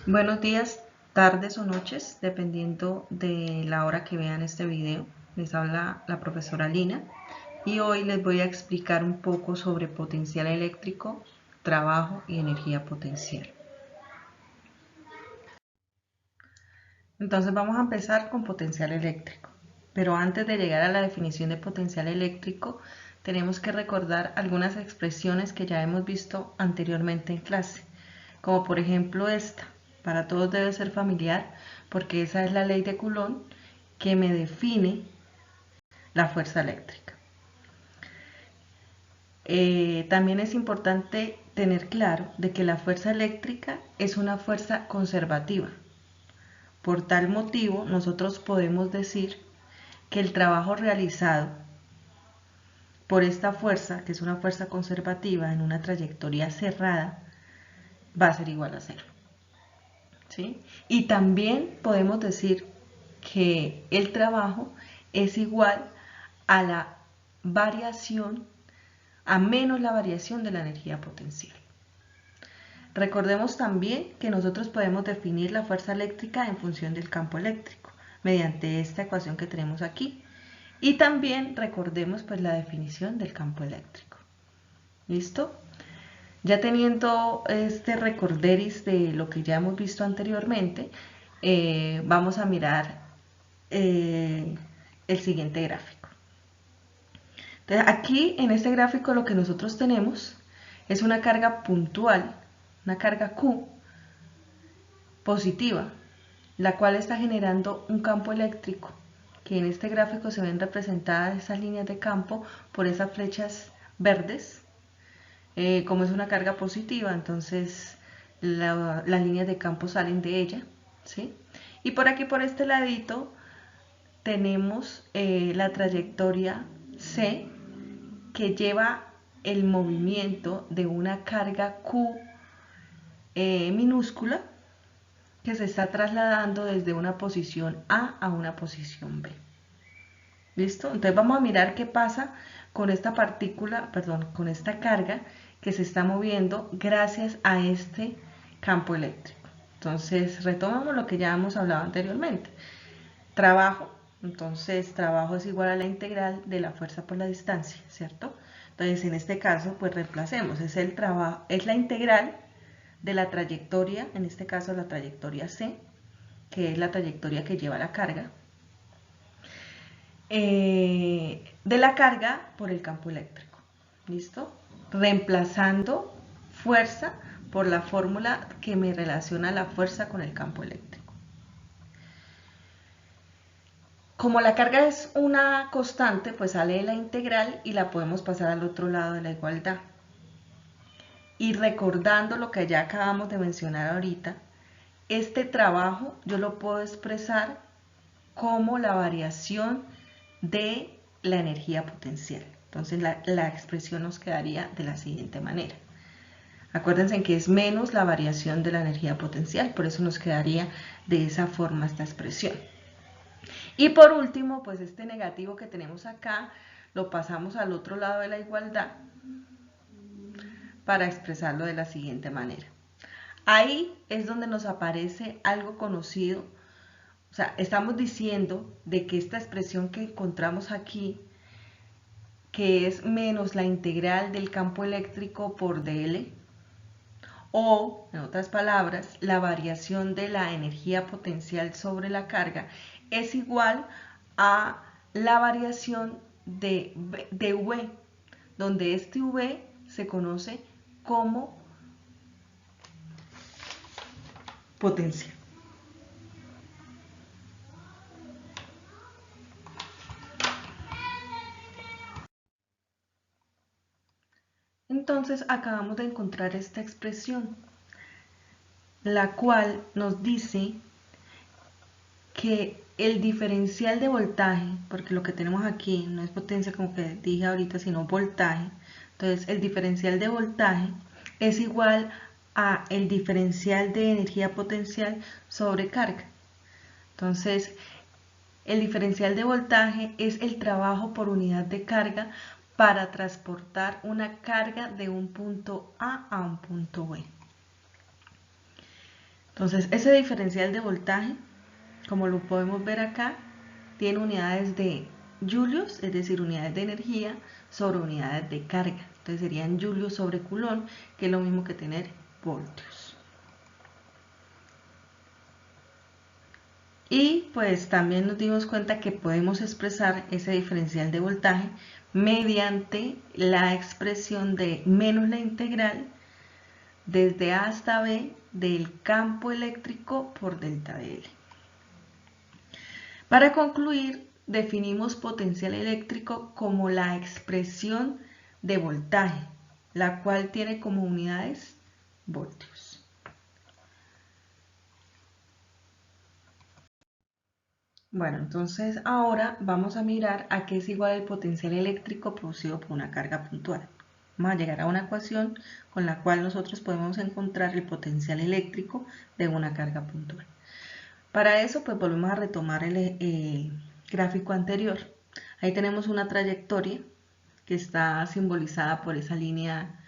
Buenos días, tardes o noches, dependiendo de la hora que vean este video. Les habla la profesora Lina y hoy les voy a explicar un poco sobre potencial eléctrico, trabajo y energía potencial. Entonces vamos a empezar con potencial eléctrico. Pero antes de llegar a la definición de potencial eléctrico, tenemos que recordar algunas expresiones que ya hemos visto anteriormente en clase, como por ejemplo esta. Para todos debe ser familiar porque esa es la ley de Coulomb que me define la fuerza eléctrica. También es importante tener claro de que la fuerza eléctrica es una fuerza conservativa. Por tal motivo, nosotros podemos decir que el trabajo realizado por esta fuerza, que es una fuerza conservativa en una trayectoria cerrada, va a ser igual a cero. ¿Sí? Y también podemos decir que el trabajo es igual a la variación, a menos la variación de la energía potencial. Recordemos también que nosotros podemos definir la fuerza eléctrica en función del campo eléctrico, mediante esta ecuación que tenemos aquí. Y también recordemos pues la definición del campo eléctrico. ¿Listo? Ya teniendo este recorderis de lo que ya hemos visto anteriormente, vamos a mirar el siguiente gráfico. Entonces, aquí en este gráfico lo que nosotros tenemos es una carga puntual, una carga Q positiva, la cual está generando un campo eléctrico, que en este gráfico se ven representadas esas líneas de campo por esas flechas verdes. Como es una carga positiva, entonces las líneas de campo salen de ella, ¿sí? Y por aquí, por este ladito, tenemos la trayectoria C, que lleva el movimiento de una carga Q minúscula, que se está trasladando desde una posición A una posición B. ¿Listo? Entonces vamos a mirar qué pasa con esta partícula, perdón, con esta carga que se está moviendo gracias a este campo eléctrico. Entonces retomamos lo que ya hemos hablado anteriormente. Trabajo, entonces trabajo es igual a la integral de la fuerza por la distancia, ¿cierto? Entonces en este caso pues reemplacemos, es el trabajo, es la integral de la trayectoria, en este caso la trayectoria C, que es la trayectoria que lleva la carga, de la carga por el campo eléctrico. ¿Listo? Reemplazando fuerza por la fórmula que me relaciona la fuerza con el campo eléctrico. Como la carga es una constante, pues sale la integral y la podemos pasar al otro lado de la igualdad. Y recordando lo que ya acabamos de mencionar ahorita, este trabajo yo lo puedo expresar como la variación de la energía potencial. Entonces la expresión nos quedaría de la siguiente manera. Acuérdense que es menos la variación de la energía potencial, por eso nos quedaría de esa forma esta expresión. Y por último, pues este negativo que tenemos acá, lo pasamos al otro lado de la igualdad para expresarlo de la siguiente manera. Ahí es donde nos aparece algo conocido. O sea, estamos diciendo de que esta expresión que encontramos aquí, que es menos la integral del campo eléctrico por dl, o, en otras palabras, la variación de la energía potencial sobre la carga, es igual a la variación de V, donde este V se conoce como potencia. Entonces acabamos de encontrar esta expresión, la cual nos dice que el diferencial de voltaje, porque lo que tenemos aquí no es potencia como que dije ahorita, sino voltaje, entonces el diferencial de voltaje es igual a el diferencial de energía potencial sobre carga. Entonces, el diferencial de voltaje es el trabajo por unidad de carga para transportar una carga de un punto A un punto B. Entonces, ese diferencial de voltaje, como lo podemos ver acá, tiene unidades de julios, es decir, unidades de energía sobre unidades de carga. Entonces serían julios sobre coulomb, que es lo mismo que tener voltios. Y pues también nos dimos cuenta que podemos expresar ese diferencial de voltaje mediante la expresión de menos la integral desde A hasta B del campo eléctrico por delta de L. Para concluir, definimos potencial eléctrico como la expresión de voltaje, la cual tiene como unidades voltios. Bueno, entonces ahora vamos a mirar a qué es igual el potencial eléctrico producido por una carga puntual. Vamos a llegar a una ecuación con la cual nosotros podemos encontrar el potencial eléctrico de una carga puntual. Para eso, pues volvemos a retomar el gráfico anterior. Ahí tenemos una trayectoria que está simbolizada por esa línea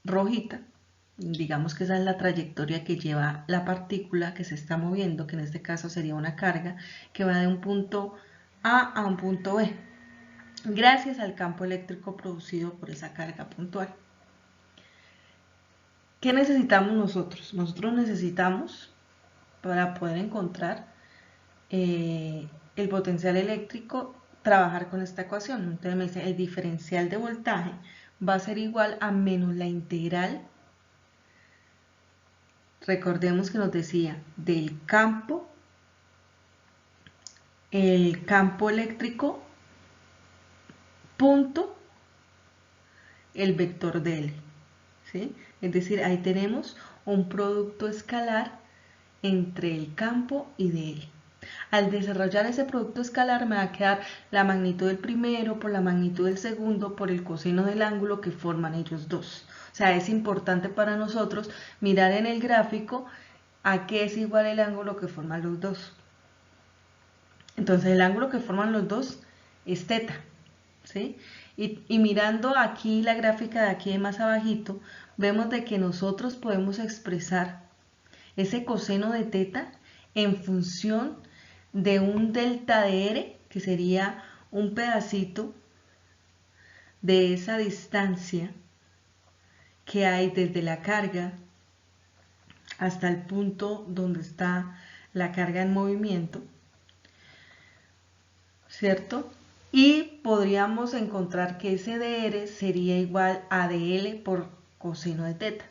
rojita. Digamos que esa es la trayectoria que lleva la partícula que se está moviendo, que en este caso sería una carga, que va de un punto A a un punto B, gracias al campo eléctrico producido por esa carga puntual. ¿Qué necesitamos nosotros? Nosotros necesitamos, para poder encontrar el potencial eléctrico, trabajar con esta ecuación. Entonces me dice el diferencial de voltaje va a ser igual a menos la integral. Recordemos que nos decía del campo, el campo eléctrico, punto, el vector de L. ¿Sí? Es decir, ahí tenemos un producto escalar entre el campo y de L. Al desarrollar ese producto escalar me va a quedar la magnitud del primero por la magnitud del segundo por el coseno del ángulo que forman ellos dos. O sea, es importante para nosotros mirar en el gráfico a qué es igual el ángulo que forman los dos. Entonces el ángulo que forman los dos es teta, ¿sí? Y mirando aquí la gráfica de aquí de más abajito, vemos de que nosotros podemos expresar ese coseno de teta en función de un delta de R, que sería un pedacito de esa distancia que hay desde la carga hasta el punto donde está la carga en movimiento, ¿cierto? Y podríamos encontrar que ese dr sería igual a dl por coseno de teta,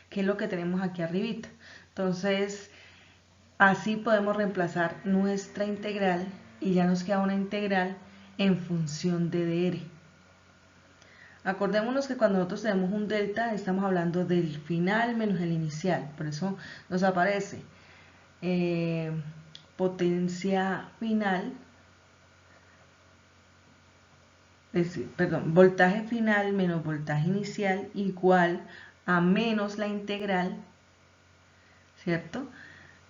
que es lo que tenemos aquí arribita. Entonces, así podemos reemplazar nuestra integral y ya nos queda una integral en función de dr. Acordémonos que cuando nosotros tenemos un delta estamos hablando del final menos el inicial, por eso nos aparece potencia final, voltaje final menos voltaje inicial igual a menos la integral, ¿cierto?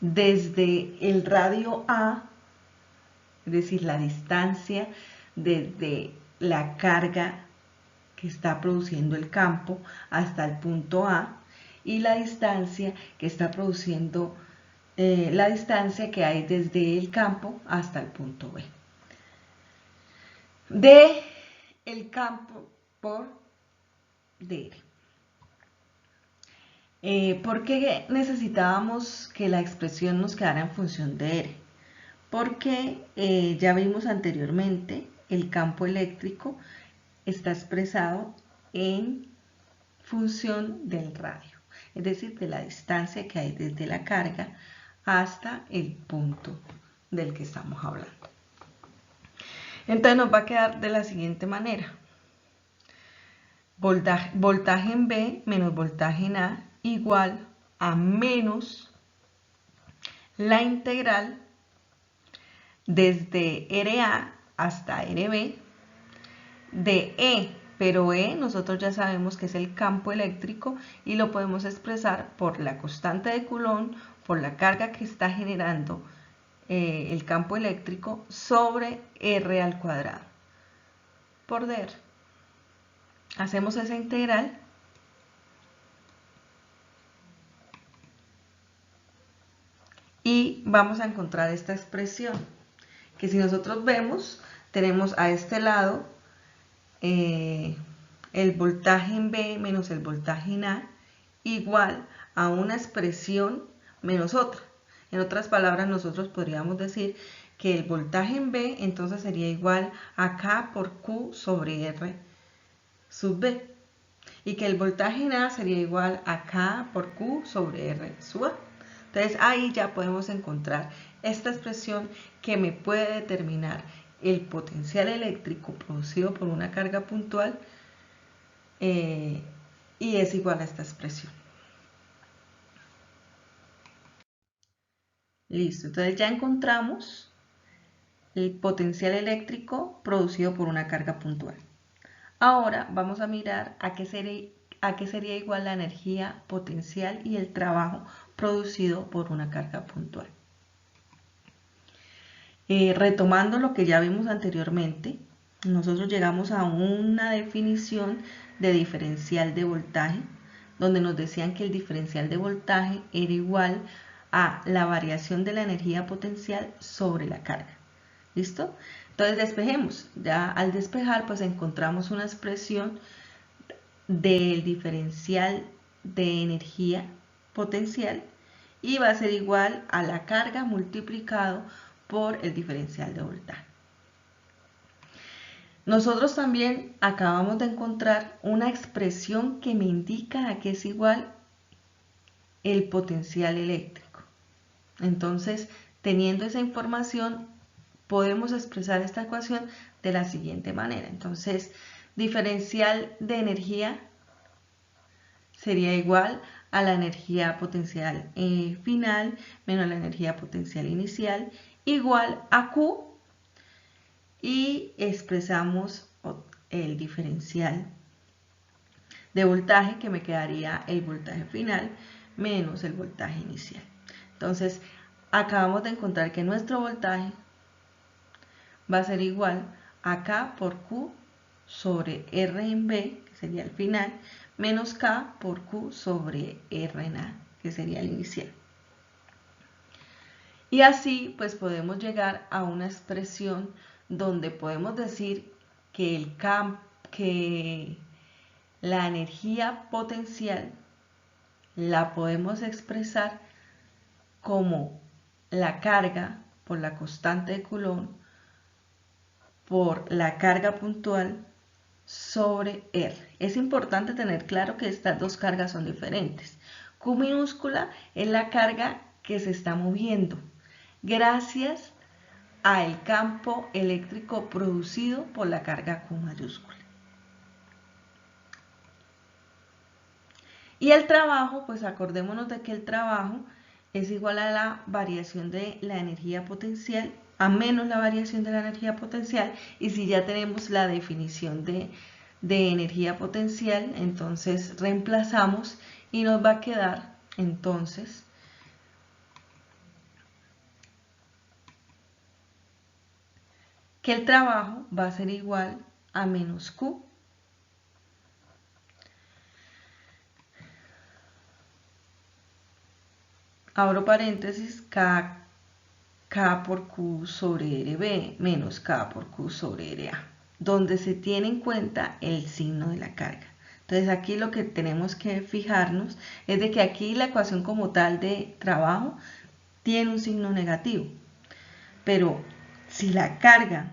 Desde el radio A, es decir, la distancia desde la carga que está produciendo el campo hasta el punto A, y la distancia que está produciendo la distancia que hay desde el campo hasta el punto B. De el campo por dr. ¿Por qué necesitábamos que la expresión nos quedara en función de R? Porque ya vimos anteriormente, el campo eléctrico está expresado en función del radio, es decir, de la distancia que hay desde la carga hasta el punto del que estamos hablando. Entonces nos va a quedar de la siguiente manera: voltaje en B menos voltaje en A igual a menos la integral desde RA hasta RB de E, pero E nosotros ya sabemos que es el campo eléctrico y lo podemos expresar por la constante de Coulomb, por la carga que está generando el campo eléctrico sobre R al cuadrado por dr. Hacemos esa integral y vamos a encontrar esta expresión, que si nosotros vemos, tenemos a este lado el voltaje en B menos el voltaje en A igual a una expresión menos otra. En otras palabras, nosotros podríamos decir que el voltaje en B entonces sería igual a K por Q sobre R sub B, y que el voltaje en A sería igual a K por Q sobre R sub A. Entonces ahí ya podemos encontrar esta expresión que me puede determinar el potencial eléctrico producido por una carga puntual, y es igual a esta expresión. Listo, entonces ya encontramos el potencial eléctrico producido por una carga puntual. Ahora vamos a mirar a qué sería igual la energía potencial y el trabajo producido por una carga puntual. Retomando lo que ya vimos anteriormente, nosotros llegamos a una definición de diferencial de voltaje, donde nos decían que el diferencial de voltaje era igual a la variación de la energía potencial sobre la carga. ¿Listo? Entonces despejemos. Ya al despejar, pues encontramos una expresión del diferencial de energía potencial y va a ser igual a la carga multiplicado por el diferencial de voltaje. Nosotros también acabamos de encontrar una expresión que me indica a qué es igual el potencial eléctrico. Entonces, teniendo esa información, podemos expresar esta ecuación de la siguiente manera. Entonces, diferencial de energía sería igual a la energía potencial final menos la energía potencial inicial igual a Q, y expresamos el diferencial de voltaje, que me quedaría el voltaje final menos el voltaje inicial. Entonces acabamos de encontrar que nuestro voltaje va a ser igual a K por Q sobre R en B, que sería el final, menos K por Q sobre R en A, que sería el inicial. Y así pues podemos llegar a una expresión donde podemos decir que la energía potencial la podemos expresar como la carga por la constante de Coulomb por la carga puntual sobre R. Es importante tener claro que estas dos cargas son diferentes. Q minúscula es la carga que se está moviendo gracias al campo eléctrico producido por la carga Q mayúscula. Y el trabajo, pues acordémonos de que el trabajo es igual a la variación de la energía potencial a menos la variación de la energía potencial, y si ya tenemos la definición de energía potencial, entonces reemplazamos y nos va a quedar entonces que el trabajo va a ser igual a menos Q abro paréntesis K por Q sobre RB menos K por Q sobre RA, donde se tiene en cuenta el signo de la carga. Entonces aquí lo que tenemos que fijarnos es de que aquí la ecuación como tal de trabajo tiene un signo negativo, pero si la carga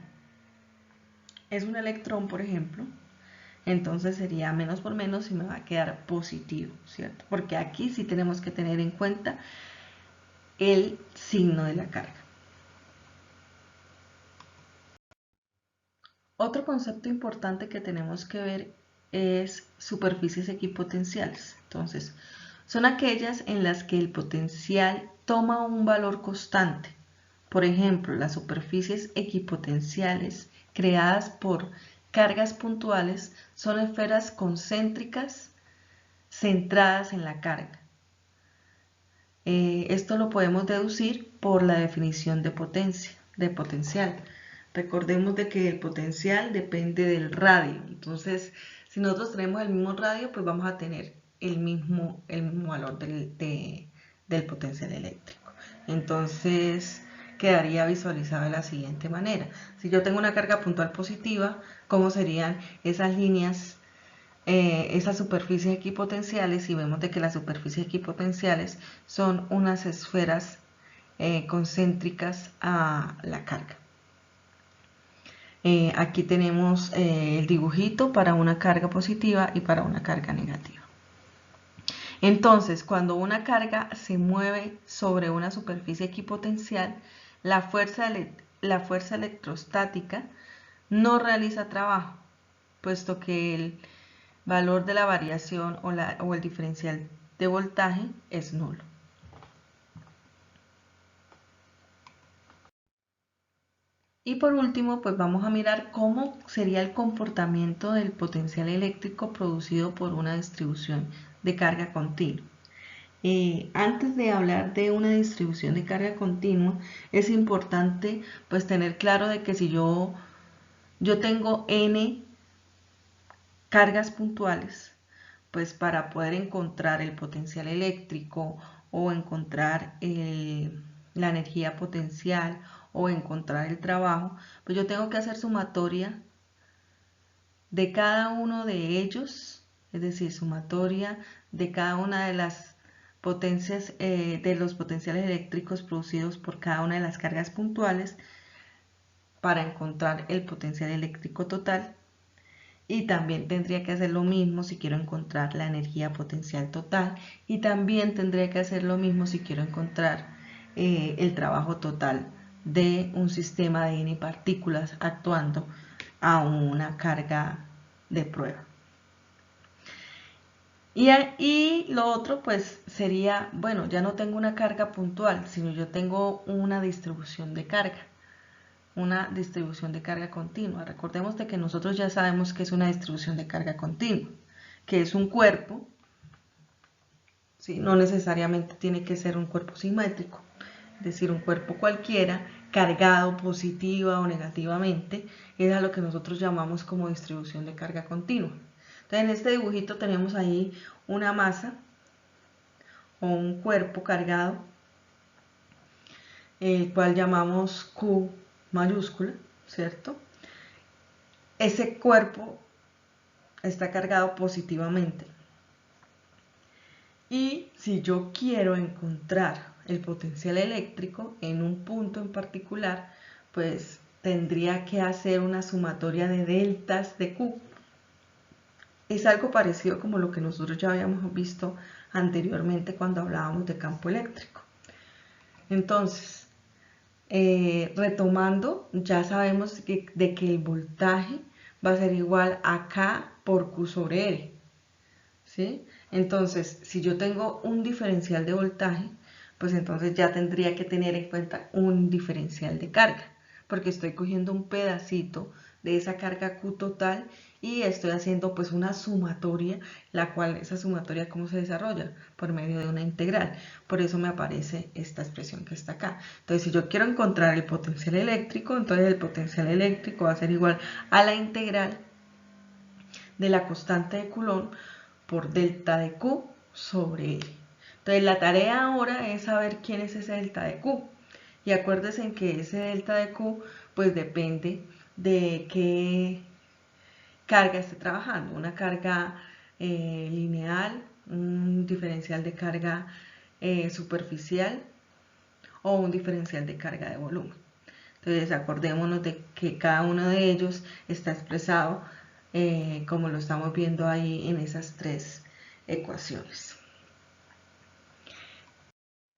es un electrón, por ejemplo, entonces sería menos por menos y me va a quedar positivo, ¿cierto? Porque aquí sí tenemos que tener en cuenta el signo de la carga. Otro concepto importante que tenemos que ver es superficies equipotenciales. Entonces, son aquellas en las que el potencial toma un valor constante. Por ejemplo, las superficies equipotenciales creadas por cargas puntuales son esferas concéntricas centradas en la carga. Esto lo podemos deducir por la definición de potencial. Recordemos de que el potencial depende del radio. Entonces, si nosotros tenemos el mismo radio, pues vamos a tener el mismo valor del potencial eléctrico. Entonces quedaría visualizado de la siguiente manera. Si yo tengo una carga puntual positiva, ¿cómo serían esas líneas, esas superficies equipotenciales? Y vemos de que las superficies equipotenciales son unas esferas concéntricas a la carga. Aquí tenemos el dibujito para una carga positiva y para una carga negativa. Entonces, cuando una carga se mueve sobre una superficie equipotencial, la fuerza electrostática no realiza trabajo, puesto que el valor de la variación o el diferencial de voltaje es nulo. Y por último, pues vamos a mirar cómo sería el comportamiento del potencial eléctrico producido por una distribución de carga continua. Antes de hablar de una distribución de carga continua, es importante pues tener claro de que si yo tengo n cargas puntuales, pues para poder encontrar el potencial eléctrico o encontrar la energía potencial o encontrar el trabajo, pues yo tengo que hacer sumatoria de cada uno de ellos, es decir, sumatoria de cada una de las potencias, de los potenciales eléctricos producidos por cada una de las cargas puntuales para encontrar el potencial eléctrico total. Y también tendría que hacer lo mismo si quiero encontrar la energía potencial total, y también tendría que hacer lo mismo si quiero encontrar el trabajo total de un sistema de n partículas actuando a una carga de prueba. Y lo otro pues sería, bueno, ya no tengo una carga puntual, sino yo tengo una distribución de carga. Una distribución de carga continua. Recordemos de que nosotros ya sabemos que es una distribución de carga continua, que es un cuerpo, ¿sí? No necesariamente tiene que ser un cuerpo simétrico, es decir, un cuerpo cualquiera cargado positiva o negativamente, es a lo que nosotros llamamos como distribución de carga continua. Entonces en este dibujito tenemos ahí una masa o un cuerpo cargado, el cual llamamos Q mayúscula, ¿cierto? Ese cuerpo está cargado positivamente. Y si yo quiero encontrar el potencial eléctrico en un punto en particular, pues tendría que hacer una sumatoria de deltas de Q. Es algo parecido como lo que nosotros ya habíamos visto anteriormente cuando hablábamos de campo eléctrico. Entonces, retomando, ya sabemos de que el voltaje va a ser igual a K por Q sobre R, ¿sí? Entonces, si yo tengo un diferencial de voltaje, pues entonces ya tendría que tener en cuenta un diferencial de carga, porque estoy cogiendo un pedacito de esa carga Q total y estoy haciendo pues una sumatoria, la cual esa sumatoria ¿cómo se desarrolla? Por medio de una integral. Por eso me aparece esta expresión que está acá. Entonces si yo quiero encontrar el potencial eléctrico, entonces el potencial eléctrico va a ser igual a la integral de la constante de Coulomb por delta de Q sobre L. Entonces la tarea ahora es saber quién es ese delta de Q. Y acuérdense en que ese delta de Q pues depende de qué carga esté trabajando. Una carga lineal, un diferencial de carga superficial o un diferencial de carga de volumen. Entonces acordémonos de que cada uno de ellos está expresado como lo estamos viendo ahí en esas tres ecuaciones.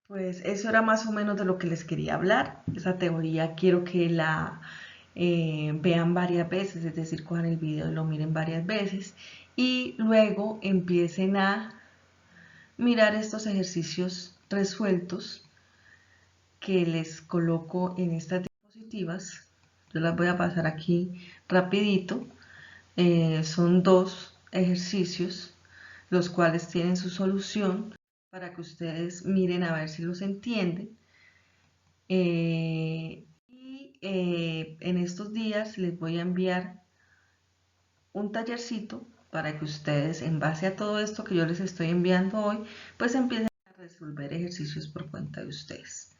Pues eso era más o menos de lo que les quería hablar. Esa teoría quiero que la vean varias veces, es decir, cojan el video y lo miren varias veces y luego empiecen a mirar estos ejercicios resueltos que les coloco en estas diapositivas. Yo las voy a pasar aquí rapidito. Son dos ejercicios los cuales tienen su solución para que ustedes miren a ver si los entienden. En estos días les voy a enviar un tallercito para que ustedes, en base a todo esto que yo les estoy enviando hoy, pues empiecen a resolver ejercicios por cuenta de ustedes.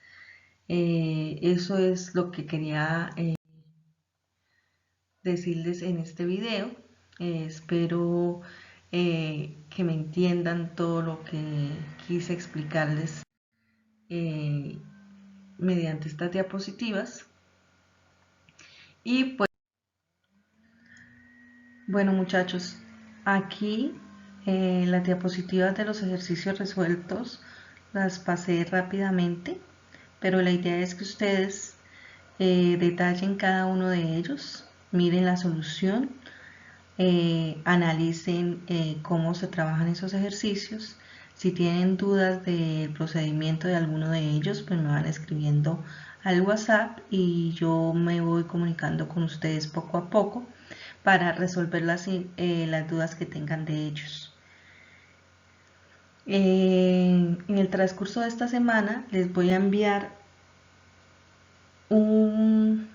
Eso es lo que quería decirles en este video. Espero que me entiendan todo lo que quise explicarles mediante estas diapositivas. Y pues, bueno muchachos, aquí las diapositivas de los ejercicios resueltos las pasé rápidamente, pero la idea es que ustedes detallen cada uno de ellos, miren la solución, analicen cómo se trabajan esos ejercicios. Si tienen dudas del procedimiento de alguno de ellos, pues me van escribiendo al WhatsApp y yo me voy comunicando con ustedes poco a poco para resolver las dudas que tengan de ellos. En el transcurso de esta semana les voy a enviar un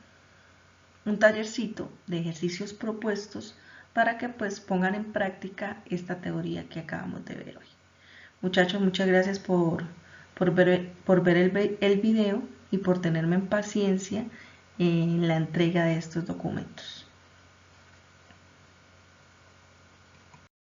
tallercito de ejercicios propuestos para que pues pongan en práctica esta teoría que acabamos de ver hoy. Muchachos, muchas gracias por ver el video y por tenerme en paciencia en la entrega de estos documentos.